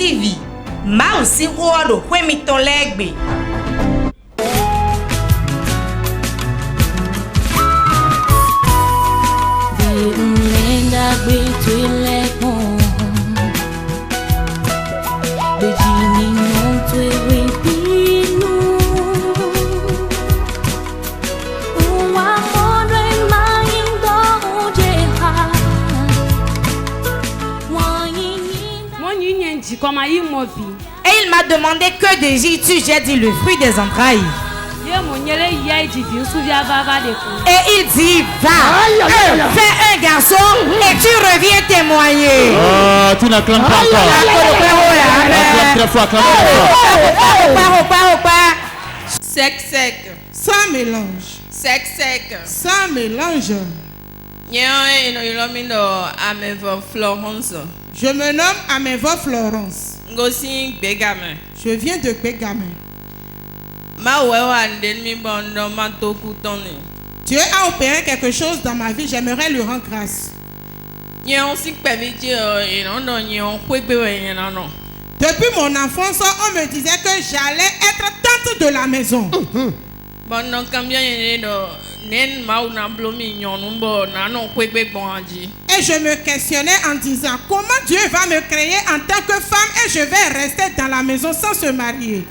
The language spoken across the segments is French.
TV. Mausi Rodo, Wemito Legbe. Et il m'a demandé que désires-tu? J'ai dit le fruit des entrailles. Et il dit va, fais un garçon et tu reviens témoigner. Oh, tu n'acclames pas encore. Acclame très fort, acclame très fort. Sec, sec. Sans mélange. Sec, sec. Sans mélange. Florence. Je me nomme Amevo Florence. Ngosi Begame. Je viens de Begame. Dieu a opéré quelque chose dans ma vie, j'aimerais lui rendre grâce. Depuis mon enfance, on me disait que j'allais être tante de la maison. Et je me questionnais en disant comment Dieu va me créer en tant que femme et je vais rester dans la maison sans se marier.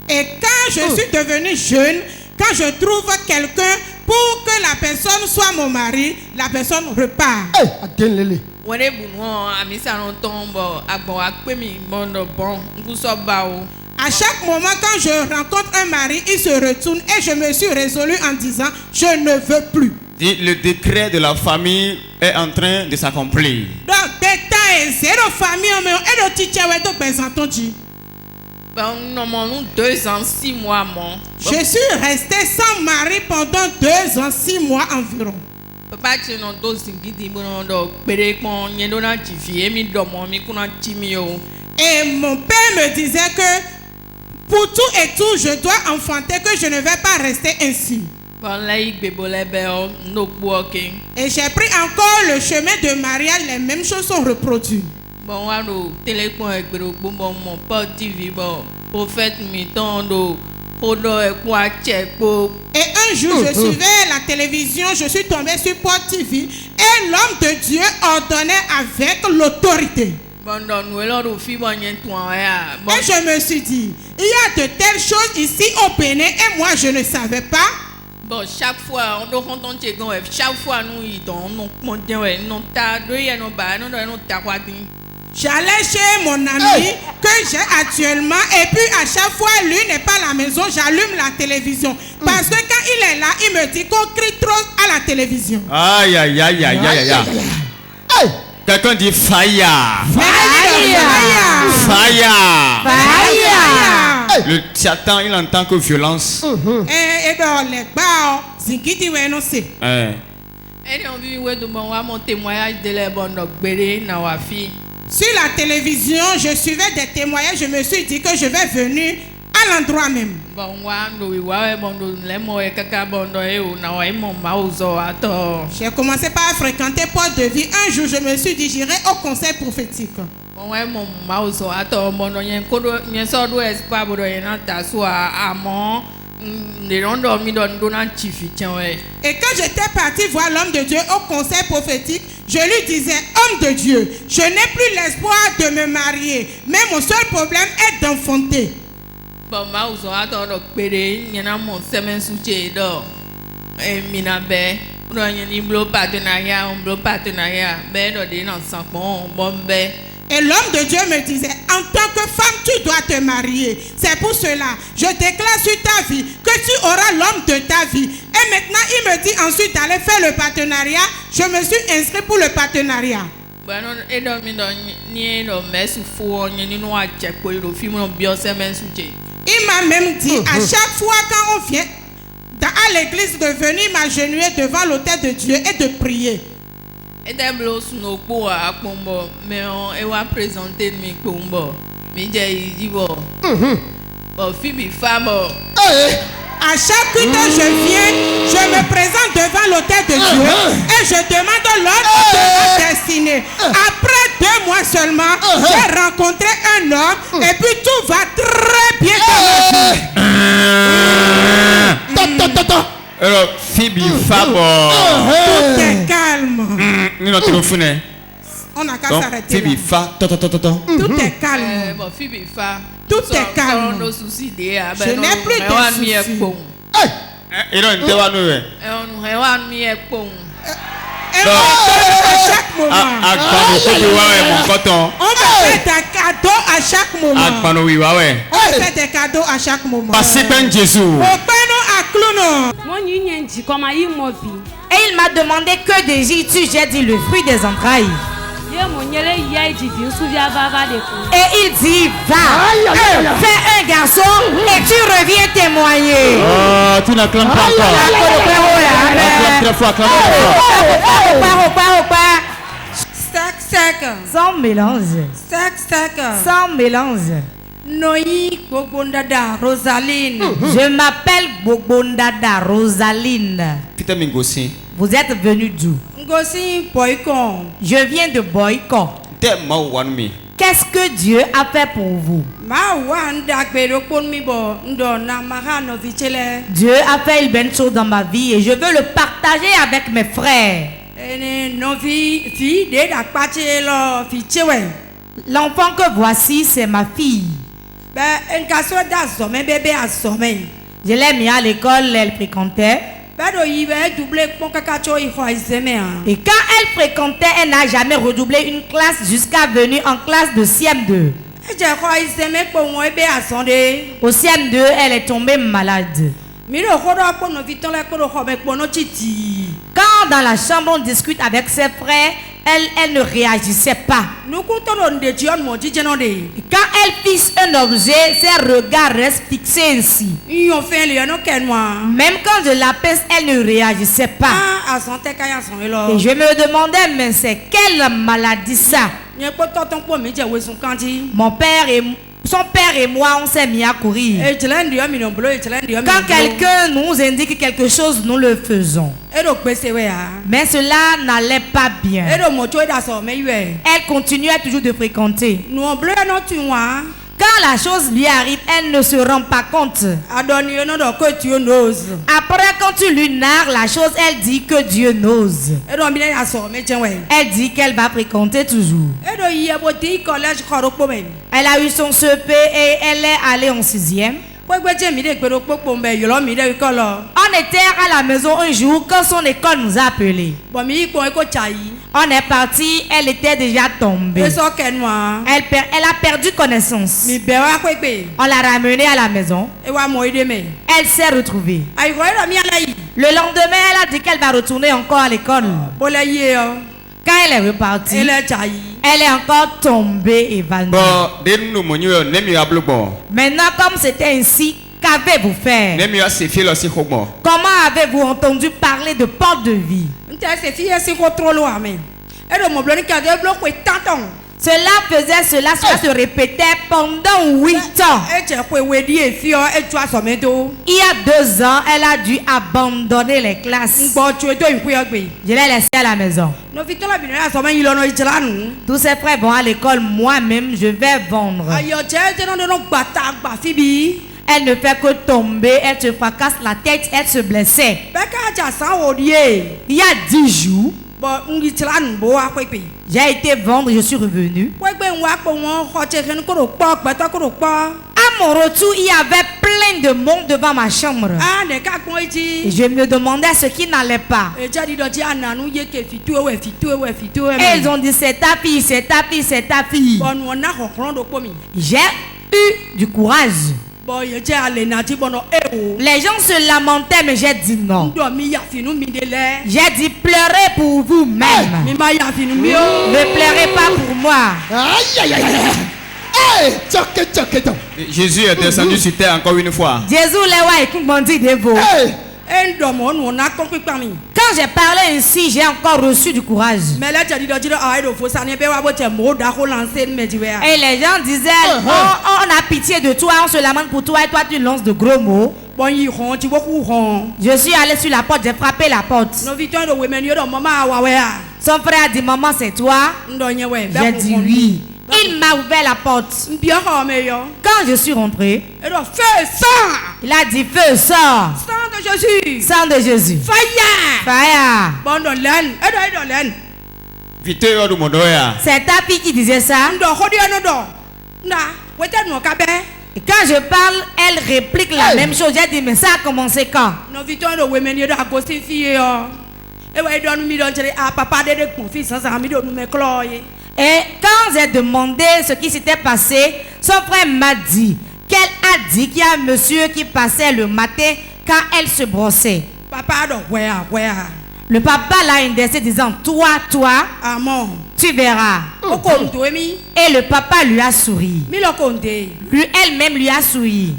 Et quand je suis devenue jeune, quand je trouve quelqu'un pour que la personne soit mon mari, la personne repart. À chaque moment, quand je rencontre un mari, il se retourne et je me suis résolue en disant je ne veux plus. Le décret de la famille est en train de s'accomplir. Donc, détail, zéro famille, et le teacher est présentant. Je suis restée sans mari pendant 2 ans, 6 mois environ. Et mon père me disait que pour tout et tout, je dois enfanter, que je ne vais pas rester ainsi. Et j'ai pris encore le chemin de mariage, les mêmes choses sont reproduites. Et un jour, je suivais la télévision, je suis tombée sur Port TV et l'homme de Dieu ordonnait avec l'autorité. Et je me suis dit, il y a de telles choses ici au Bénin et moi je ne savais pas. Bon, chaque fois, j'allais chez mon ami que j'ai actuellement et puis à chaque fois lui n'est pas à la maison, j'allume la télévision parce que quand il est là, il me dit qu'on crie trop à la télévision. Aïe aïe aïe aïe aïe aïe. Quelqu'un dit fire. Le Satan, il entend que violence. Sur la télévision, je suivais des témoignages, je me suis dit que je vais venir à l'endroit même. J'ai commencé par fréquenter Port de Vie. Un jour, je me suis dit, j'irai au conseil prophétique. Et quand j'étais parti voir l'homme de Dieu au conseil prophétique, je lui disais, homme de Dieu, je n'ai plus l'espoir de me marier, mais mon seul problème est d'enfanter. Et l'homme de Dieu me disait, en tant que femme, tu dois te marier. C'est pour cela, je déclare sur ta vie que tu auras l'homme de ta vie. Et maintenant, il me dit ensuite d'aller faire le partenariat. Je me suis inscrit pour le partenariat. Il m'a même dit, à chaque fois quand on vient à l'église, de venir m'agenouiller devant l'autel de Dieu et de prier. À chaque fois que je viens, je me présente l'autel de Dieu et je demande l'ordre de ma destinée. Après 2 mois seulement, j'ai rencontré un homme et puis tout va très bien dans ma vie. Alors, Phoebe, Fabo. Tout est calme. Nous n'avons pas fini. On n'a qu'à Donc, s'arrêter Phoebe, là. Fa. Tout est calme. Bon, Phoebe, fa. Tout est calme. Nos soucis d'hier. Je n'ai plus de soucis. Et non, tu vas nous. Et on me donne à chaque moment. On me fait des cadeaux à chaque moment. On me fait des cadeaux à chaque moment. Passez ben Jésus. Au pano à Clounon. Et il m'a demandé que désires-tu? J'ai dit le fruit des entrailles. Et il dit, va, fais un garçon et tu reviens témoigner. Oh, tu n'acclames pas encore. Acclame très fort, acclame très fort. Sec. Sans mélange. Sec. Sans mélange. Noï Bobondada Rosaline. Je m'appelle Bobondada Rosaline. Peter Mingosi. Vous êtes venu d'où? Ngosi Boykon. Je viens de Boyko. Qu'est-ce que Dieu a fait pour vous? Dieu a fait une bonne chose dans ma vie et je veux le partager avec mes frères. L'enfant que voici, c'est ma fille. Je l'ai mis à l'école, elle fréquentait. Et quand elle fréquentait, elle n'a jamais redoublé une classe jusqu'à venir en classe de CM2. Au CM2, elle est tombée malade. Quand dans la chambre on discute avec ses frères, elle ne réagissait pas. Et quand elle fixe un objet, ses regards restent fixés ainsi. Même quand je l'appelle, elle ne réagissait pas. Et je me demandais, mais c'est quelle maladie ça? Son père et moi, on s'est mis à courir. Quand quelqu'un nous indique quelque chose, nous le faisons. Mais cela n'allait pas bien. Elle continuait toujours de fréquenter. Quand la chose lui arrive, elle ne se rend pas compte. Après, quand tu lui narres la chose, elle dit que Dieu n'ose. Elle dit qu'elle va fréquenter toujours. Elle a eu son CP et elle est allée en 6e. On était à la maison un jour quand son école nous a appelés. On est parti, elle était déjà tombée. Elle a perdu connaissance. On l'a ramenée à la maison. Elle s'est retrouvée. Le lendemain, elle a dit qu'elle va retourner encore à l'école. Quand elle est repartie, elle est encore tombée évanouie. Maintenant, comme c'était ainsi, qu'avez-vous fait? Comment avez-vous entendu parler de porte de vie? Cela se répétait pendant 8 ans. Il y a 2 ans, elle a dû abandonner les classes. Je l'ai laissée à la maison. Tous ses frères vont à l'école, moi-même je vais vendre. Elle ne fait que tomber, elle se fracasse la tête, elle se blessait. Il y a 10 jours, j'ai été vendre, je suis revenu. À mon retour, il y avait plein de monde devant ma chambre. Et je me demandais ce qui n'allait pas. Et ils ont dit c'est ta fille, c'est ta fille, c'est ta fille. J'ai eu du courage. Les gens se lamentaient, mais j'ai dit non. J'ai dit pleurez pour vous-même. Ne pleurez pas pour moi. Jésus est descendu sur terre encore une fois. Jésus Quand j'ai parlé ainsi, j'ai encore reçu du courage. Et les gens disaient, on a pitié de toi, on se lamente pour toi et toi tu lances de gros mots. Je suis allé sur la porte, j'ai frappé la porte. Son frère a dit, maman, c'est toi? J'ai dit oui. Il m'a ouvert la porte. Quand je suis rentré, il a dit, feu, sort. Sang de Jésus. Sang de Jésus. Fire. Fire. C'est ta fille qui disait ça. Et quand je parle, elle réplique la même chose. J'ai dit, mais ça a commencé quand? Et quand j'ai demandé ce qui s'était passé, son frère m'a dit qu'elle a dit qu'il y a un monsieur qui passait le matin quand elle se brossait. Le papa l'a indexé disant, toi, tu verras. Et le papa lui a souri. Lui, elle-même lui a souri.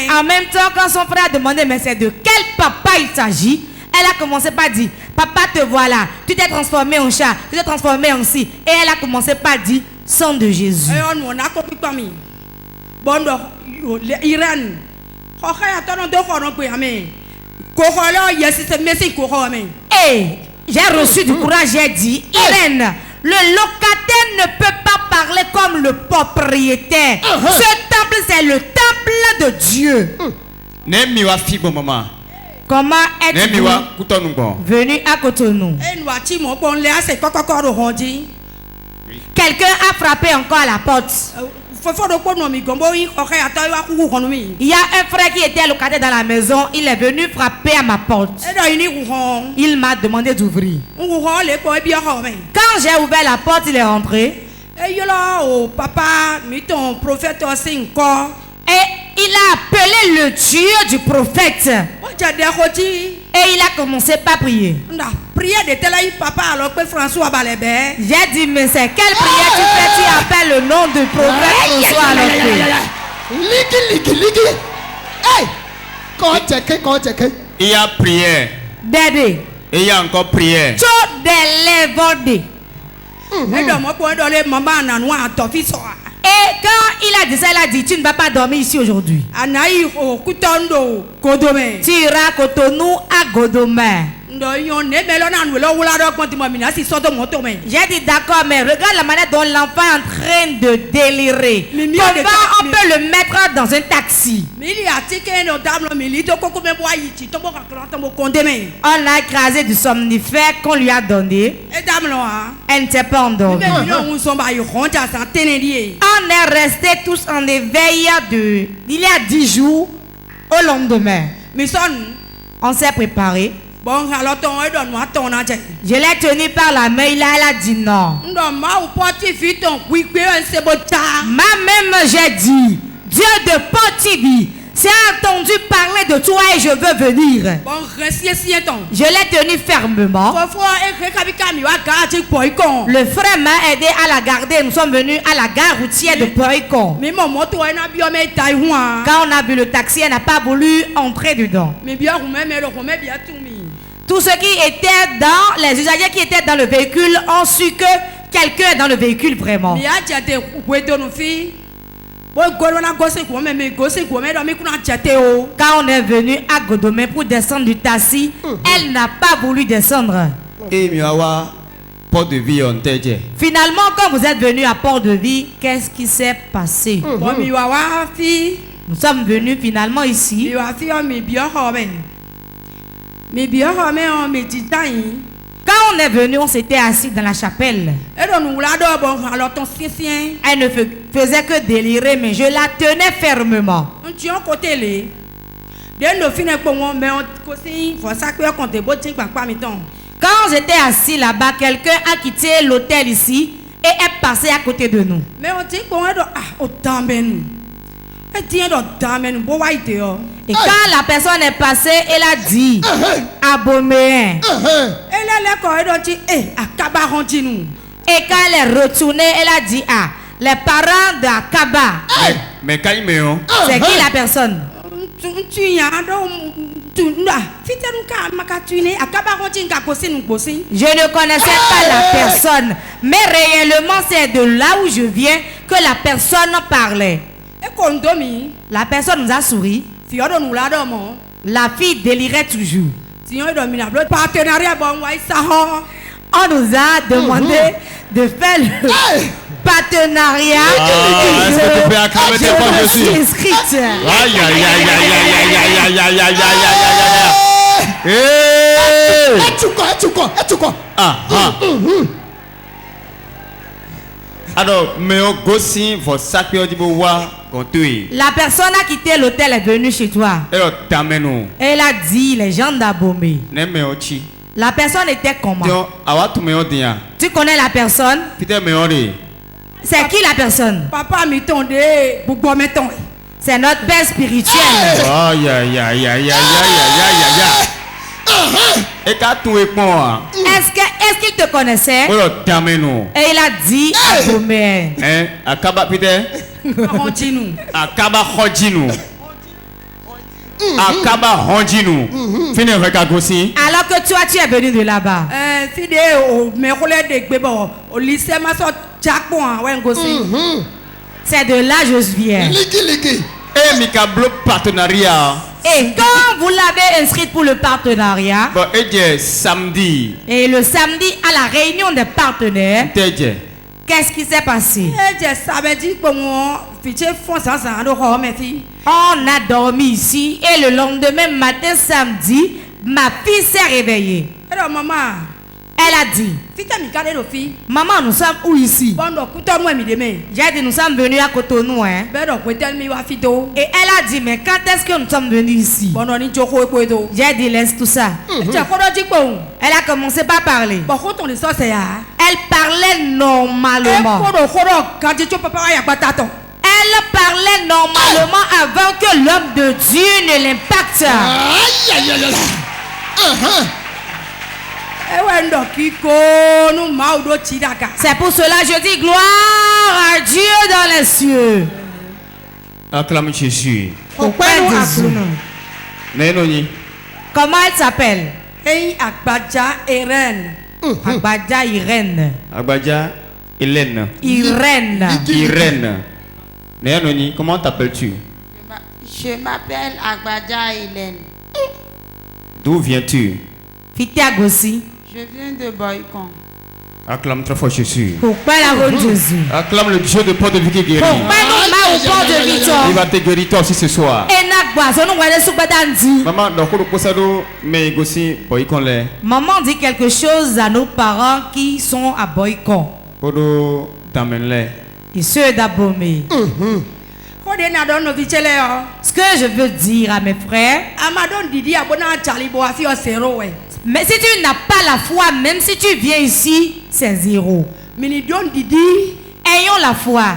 En même temps, quand son frère a demandé, mais c'est de quel papa il s'agit, elle a commencé par dire, papa te voilà, tu t'es transformé en chat, tu t'es transformé en ci. Et elle a commencé par dire, sang de Jésus. Et j'ai reçu du courage, j'ai dit, Irène, le locataire ne peut pas parler comme le propriétaire. Ce temple, c'est le temple de Dieu. Comment êtes-vous venu à Cotonou? Quelqu'un a frappé encore à la porte. Il y a un frère qui était locataire dans la maison. Il est venu frapper à ma porte. Il m'a demandé d'ouvrir. Quand j'ai ouvert la porte, il est rentré. Et il a appelé le Dieu du prophète. Et il a commencé par prier. J'ai dit, mais c'est quelle prière tu fais? Tu appelles le nom du prophète François Alopé. Il y a prière. Dédé. Et il y a encore prière. Et quand il a dit ça, il a dit, tu ne vas pas dormir ici aujourd'hui. Tu iras à Cotonou à Godomé. J'ai dit d'accord, mais regarde la manière dont l'enfant est en train de délirer. Comment on peut le mettre dans un taxi? On a écrasé du somnifère qu'on lui a donné. Elle n'était pas endormie. On est restés tous en éveil il y a 10 jours au lendemain. On s'est préparé. Je l'ai tenu par la main, elle a dit non. Moi-même j'ai dit, Dieu de Potibi s'est entendu parler de toi et je veux venir. Je l'ai tenu fermement. Le frère m'a aidé à la garder. Nous sommes venus à la gare routière de Poikon. Quand on a vu le taxi, elle n'a pas voulu entrer dedans. Tous ceux qui étaient dans, les usagers qui étaient dans le véhicule ont su que quelqu'un est dans le véhicule vraiment. Quand on est venu à Godomé pour descendre du taxi, elle n'a pas voulu descendre. Finalement, quand vous êtes venu à Port-de-Vie, qu'est-ce qui s'est passé? Nous sommes venus finalement ici. Quand on est venu, on s'était assis dans la chapelle. Elle ne faisait que délirer, mais je la tenais fermement. Quand j'étais assis là-bas, quelqu'un a quitté l'hôtel ici et est passé à côté de nous. Et quand la personne est passée, elle a dit Aboméen. Et quand elle est retournée, elle a dit les parents d'Akaba. Mais c'est qui la personne? Je ne connaissais pas la personne, mais réellement c'est de là où je viens que la personne parlait. La personne nous a souri. La fille délirait toujours. On nous a demandé de faire le partenariat. Est-ce que tu peux acclamer tes fois Je suis inscrite. Aïe, aïe, aïe, aïe, aïe, aïe, aïe, aïe, aïe, aïe, aïe, alors, mais on gosse vos sacs de bois. La personne a quitté l'hôtel est venue chez toi. Et elle a dit les gens d'Abomey. La personne était comment? Tu connais la personne? C'est qui la personne? Papa m'étonde, c'est notre père spirituel. Aïe, aïe, aïe, aïe, aïe, aïe, aïe. Est-ce qu'il te connaissait? Et il a dit Abomey. Akaba Hondjinu. Fini avec Agossi. Alors que toi tu es venu de là-bas. C'est de là je viens. Et Mikablo partenariat. Et quand vous l'avez inscrite pour le partenariat, bon, et samedi. Et le samedi à la réunion des partenaires, qu'est-ce qui s'est passé? On a dormi ici et le lendemain matin samedi, ma fille s'est réveillée. Elle a dit, maman, nous sommes où ici? J'ai dit, nous sommes venus à Cotonou. Hein? Et elle a dit, mais quand est-ce que nous sommes venus ici? J'ai dit, laisse tout ça. Elle a commencé par parler. Elle parlait normalement. Elle parlait normalement avant que l'homme de Dieu ne l'impacte. C'est pour cela que je dis gloire à Dieu dans les cieux. Acclame Jésus. Comment elle s'appelle? Agbaja Irène. Agbaja Irène. Agbaja Hélène. Irène. Irène. Comment t'appelles-tu? Je m'appelle Agbaja Hélène. D'où viens-tu? Fitiagossi. Je viens de Boycon. Acclame très fort Jésus. Pourquoi la route Jésus? Acclame le Dieu de Port de Vie qui guérit. Il va te guérir toi aussi ce soir. Maman dit quelque chose à nos parents qui sont à Boycon. Et ceux d'Abomey. Ce que je veux dire à mes frères, mais si tu n'as pas la foi, même si tu viens ici, c'est zéro. Ayons la foi.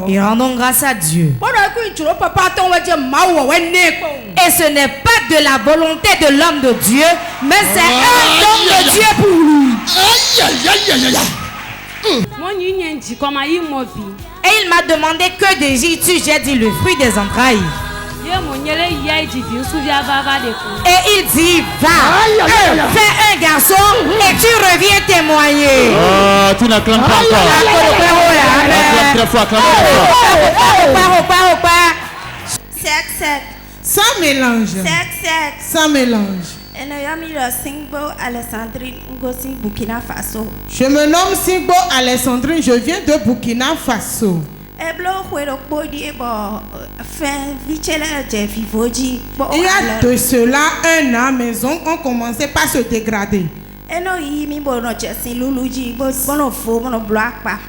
Et rendons grâce à Dieu. Et ce n'est pas de la volonté de l'homme de Dieu, mais c'est un don de Dieu pour lui. Et il m'a demandé que désires-tu? J'ai dit le fruit des entrailles. Et il dit, va, fais un garçon et tu reviens témoigner. Oh, tu n'acclames pas encore. Acclame très fort, acclame très fort. Sec. Sans mélange. Sans mélange. Je me nomme Singbo Alessandrine, je viens de Burkina Faso. Il y a de cela un an, mes ongles ont commencé par se dégrader.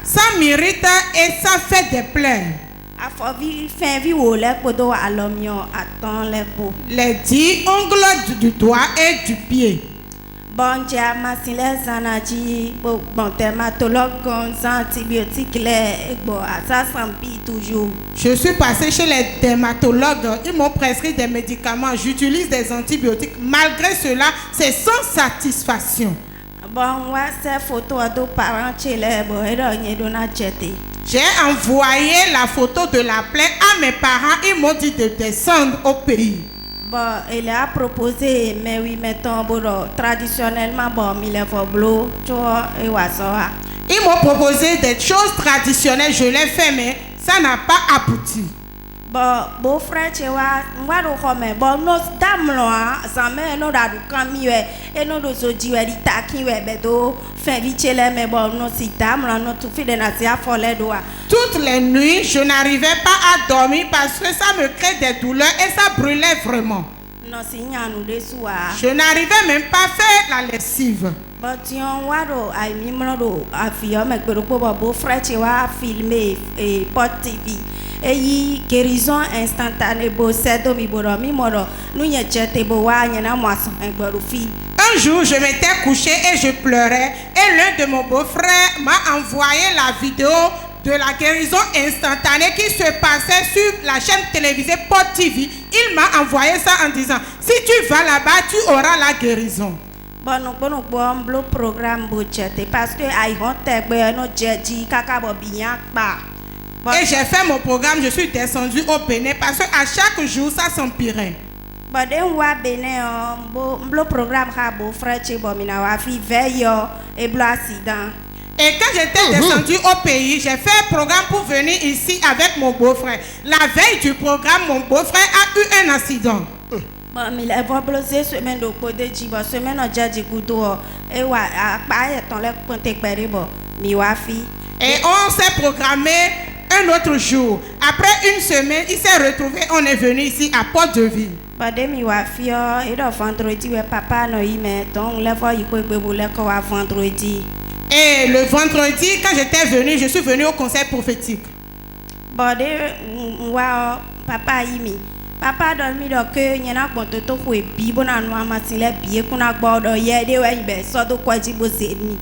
Ça m'irrite et ça fait des plaies. Les 10 ongles du doigt et du pied. Je suis passé chez les dermatologues, ils m'ont prescrit des médicaments, j'utilise des antibiotiques. Malgré cela, c'est sans satisfaction. J'ai envoyé la photo de la plaie à mes parents, ils m'ont dit de descendre au pays. Bon, il a proposé, mais oui, mettons, bon, traditionnellement, bon, il est bleu, tu vois, et ça. Ils m'ont proposé des choses traditionnelles, je l'ai fait, mais ça n'a pas abouti. Bon, beau-frère, tu vois, moi, bon, nos dames, là, ça met nos dames, et nos deux autres, qui fait vite, mais bon, nos dames, là, nos tout fait de nature, folle doigts. Toutes les nuits, je n'arrivais pas à dormir parce que ça me crée des douleurs et ça brûlait vraiment. Non, c'est nous des soirs. Je n'arrivais même pas à faire la lessive. Bon, tu vois, il m'a dit, beau-frère, tu vois, filmer et porte TV. Et guérison instantanée, un jour, je m'étais couché et je pleurais. Et l'un de mon beau-frère m'a envoyé la vidéo de la guérison instantanée qui se passait sur la chaîne télévisée Pod TV. Il m'a envoyé ça en disant, si tu vas là-bas, tu auras la guérison. Bon, programme parce que et j'ai fait mon programme, je suis descendu au Bénin parce que à chaque jour ça s'empirait. Et quand j'étais descendu au pays, j'ai fait un programme pour venir ici avec mon beau-frère. La veille du programme, mon beau-frère a eu un accident. Bon, mais il va bloquer semaine de côté de semaine au déjà du couteau et ouais, et on s'est programmé un autre jour. Après une semaine, il s'est retrouvé, on est venu ici à Port-de-Ville. Et le vendredi, quand j'étais venu, je suis venu au conseil prophétique. Papa dormi dans que n'y a pas de temps pour bibo na noa matile bié kuna gbodo ye de we ibe so do kwaji bo se ni.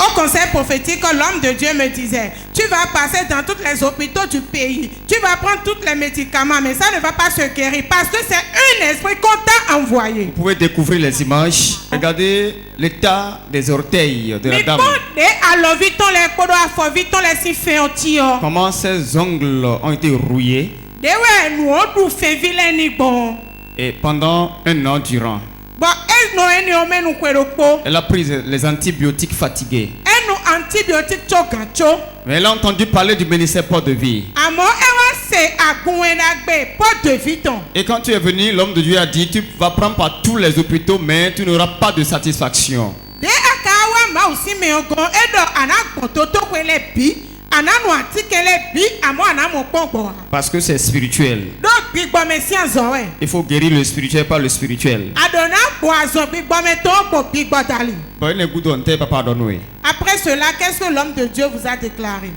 Au conseil prophétique, l'homme de Dieu me disait, tu vas passer dans tous les hôpitaux du pays, tu vas prendre tous les médicaments, mais ça ne va pas se guérir parce que c'est un esprit qu'on t'a envoyé. Vous pouvez découvrir les images. Regardez l'état des orteils de la dame. Comment ses ongles ont été rouillés. Et pendant un an durant, elle a pris les antibiotiques fatigués. Mais elle a entendu parler du ministère Port-de-Vie. Et quand tu es venu, l'homme de Dieu a dit, tu vas prendre par tous les hôpitaux, mais tu n'auras pas de satisfaction. Parce que c'est spirituel. Il faut guérir le spirituel par le spirituel. Après cela, qu'est-ce que l'homme de Dieu vous a déclaré?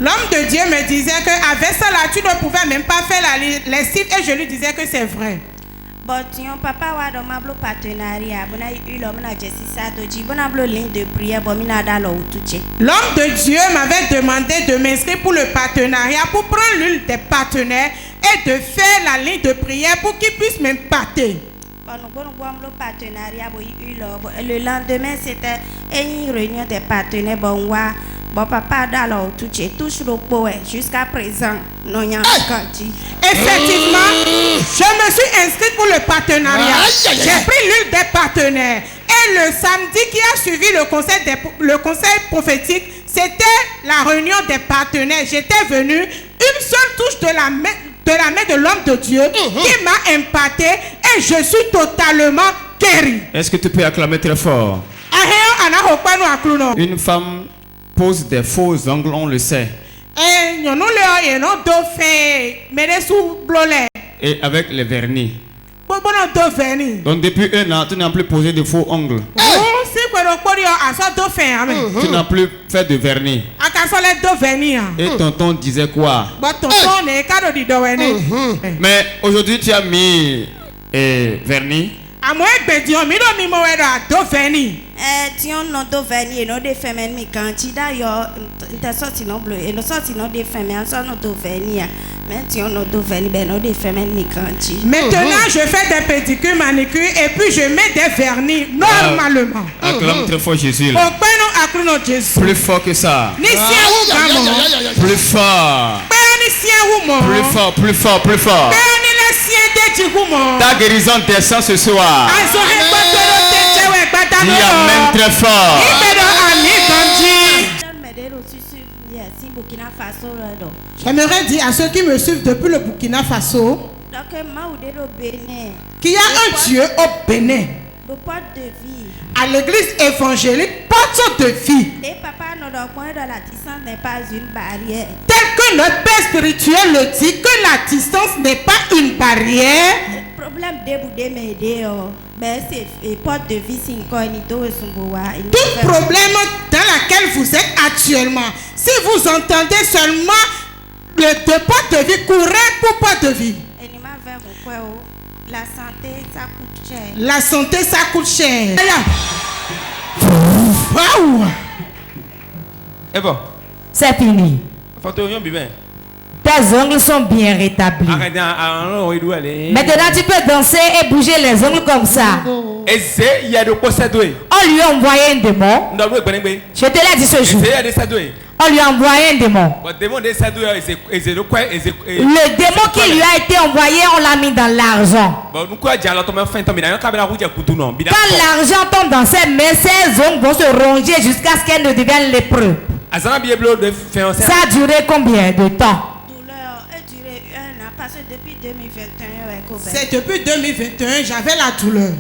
L'homme de Dieu me disait qu'avec ça là, tu ne pouvais même pas faire la lessive et je lui disais que c'est vrai. Papa wa do mablo partenariat bona l'homme na Jessica doji bona blo ligne de prière bomina dalo utuche. L'homme de Dieu m'avait demandé de m'inscrire pour le partenariat pour prendre l'une des partenaires et de faire la ligne de prière pour qu'ils puissent m'impacter. Le lendemain c'était une réunion des partenaires bon papa dalo utuche touche le poe jusqu'à présent non y a effectivement, je me suis inscrite pour le partenariat. J'ai pris l'une des partenaires. Et le samedi qui a suivi le conseil prophétique, c'était la réunion des partenaires. J'étais venu, une seule touche de la main de l'homme de Dieu qui m'a impacté et je suis totalement guéri. Est-ce que tu peux acclamer très fort? Une femme pose des faux ongles, on le sait. Et avec les vernis. Donc depuis un an, tu n'as plus posé de faux ongles. Tu n'as plus fait de vernis. Et tonton disait quoi? Mais aujourd'hui tu as mis vernis. Tion non do vernis et non de femmes mi kanti d'ailleurs t'es sorti non bleu et non sorti non de femmes en sorti non do vernis mais tion non do vernis ben non de femmes mi kanti. Maintenant je fais des pédicures manicures et puis je mets des vernis normalement. Acclame très fort Jésus. Plus fort que ça. Plus fort. Plus fort, plus fort, plus fort. Ta guérison descend ce soir. Dis amen très fort. J'aimerais dire à ceux qui me suivent depuis le Burkina Faso qu'il y a un Dieu au Bénin. À l'église évangélique, porte de vie. Tel que notre Père spirituel le dit, que la distance n'est pas une barrière. Tout problème dans lequel vous êtes actuellement, si vous entendez seulement de porte de vie, courez pour porte de vie. La santé, ça coûte cher. La santé, ça coûte cher. Waouh! Et bon. C'est fini. Tes ongles sont bien rétablis. Maintenant, tu peux danser et bouger les ongles comme ça. On lui a envoyé un démon. Je te l'ai dit ce jour. On lui a envoyé un démon. Le démon qui lui a été envoyé, on l'a mis dans l'argent. Quand l'argent tombe dans ses mains, ses ongles vont se ronger jusqu'à ce qu'elle ne devienne lépreux. Ça a duré combien de temps? Depuis 2021, c'est depuis 2021, j'avais la douleur.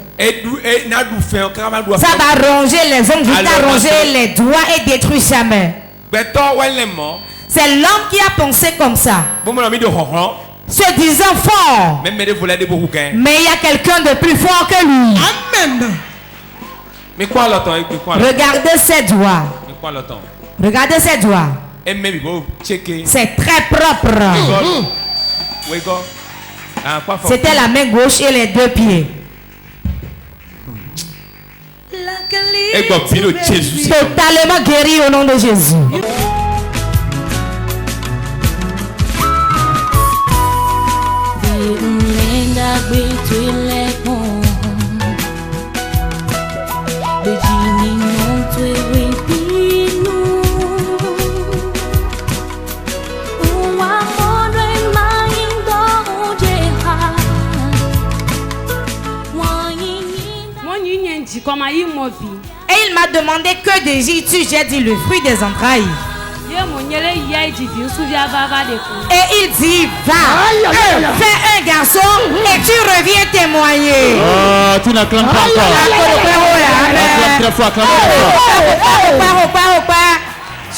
Ça va ronger les ongles jusqu'à ronger les doigts et détruire sa main. C'est l'homme qui a pensé comme ça, se disant fort. Mais il y a quelqu'un de plus fort que lui. Amen. Regardez ses doigts. Regardez ses doigts. C'est très propre. C'était la main gauche et les deux pieds. Totalement guéri au nom de Jésus. Et il m'a demandé que désires-tu? J'ai dit le fruit des entrailles. Et il dit va, fais un garçon et tu reviens témoigner. Oh, tu n'acclames pas encore. Acclame très fort, acclame très fort.